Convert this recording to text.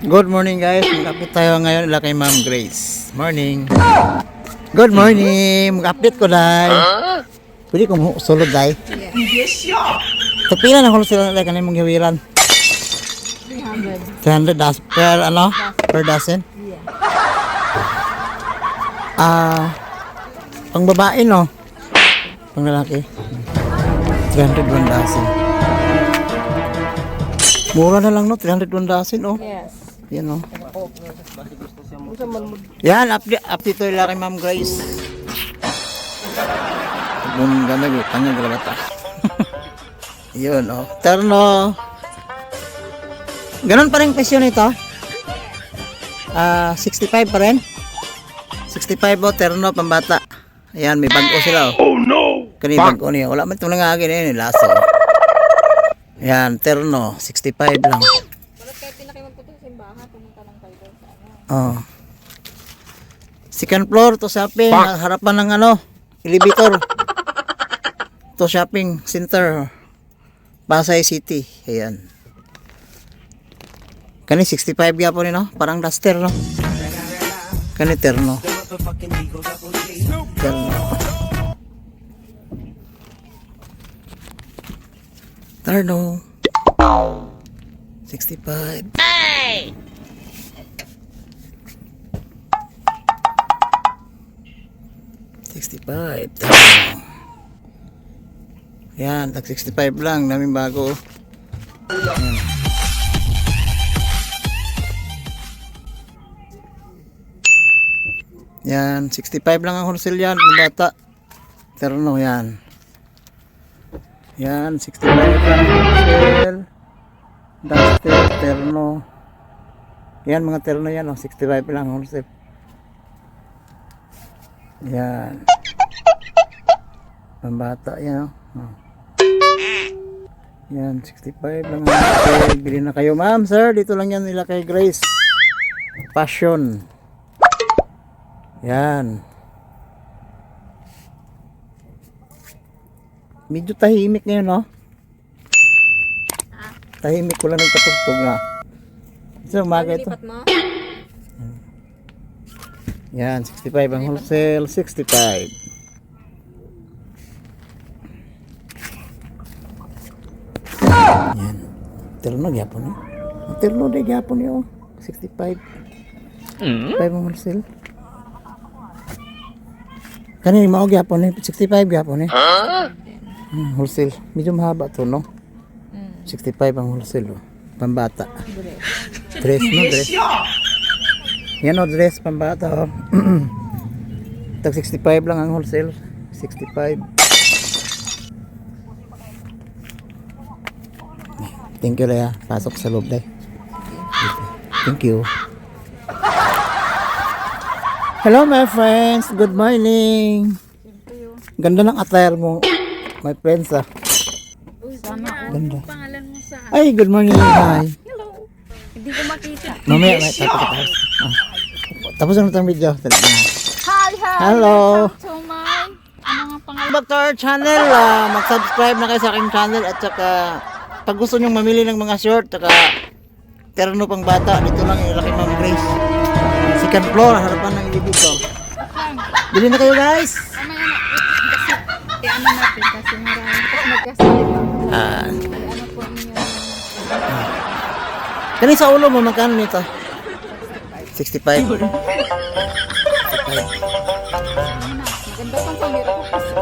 Good morning guys, mag-update tayo ngayon nila kay Ma'am Grace. Morning. Good morning, mag-update ko dahil. Pwede kong sulod dahil. Tagpila na kung sila nila kanina mong gawiran. 300 per ano? Per dozen? Pang babae no? Pang lalaki? 300 one dozen. Mura na lang no? 300 one dozen oh. Yes. Yan o. Yan, update to ila kay Ma'am Grace. Kung ganda yun, kanya galabata. Yun o. Terno. Ganon pa rin presyo nito. 65 pa rin. 65 o, terno, pambata. Ayan, may bago sila o. Oh no! Kanina bago niya. Wala man itong nangagin yun, laso. Ayan, terno, 65 lang. Oh. Second floor to shopping, harapan ng ano, elevator. To shopping center. Pasay City. Ayan. Kani 65 gyapon ni no, parang duster no. Kani terno. Terno. Terno. 65. Hey! Yan, tag 65 lang, naming bago. Yan, 65 lang ang wholesale yan, ng bata. Terno yan. Yan, 65 lang ang wholesale. Duster, terno. Yan, mga terno yan, 65 lang ang wholesale. Yan. Pambata yan oh. Yan 65 lang. Okay, bili na kayo ma'am, sir. Dito lang yan nila kay Grace Passion. Yan. Medyo tahimik ngayon no. Tahimik ko lang nagkatugtog na. So umaga ito. Yan, 65 ang wholesale, 65. Yan. Terno gyapon ni. Terno de gyapon ni oh. 65. 5 ang wholesale. Kani mao gyapon ni 65 gyapon ni. Wholesale. Medyo mahaba to no. 65 ang wholesale oh. Pambata. Dress no, dress. Yan o, dress pambata o. Tag 65 lang ang wholesale. 65. Thank you Lea. Pasok sa loob day. Thank you. Hello my friends. Good morning. Ganda ng attire mo. My friends ah. Ganda. Pangalan mo sa... Ay, good morning. Hi. Hello. Hindi ko makita. Mamaya may tapos. Tapos na itong video. Hi. Hello. Welcome to my... Ano nga pangalan? Back to our channel. Mag-subscribe na kayo sa aking channel. At saka, pag gusto nyong mamili ng mga short, saka terno pang bata, dito lang yung laki Ma'am Grace. Second floor, harapan ng elevator. Bili na kayo guys. Kasi, ano natin, kasi marami po magkasali. Ano po ninyo? Kani sa ulo mo, magkano nito? 65. 65. Maganda pang pamira ko kasi.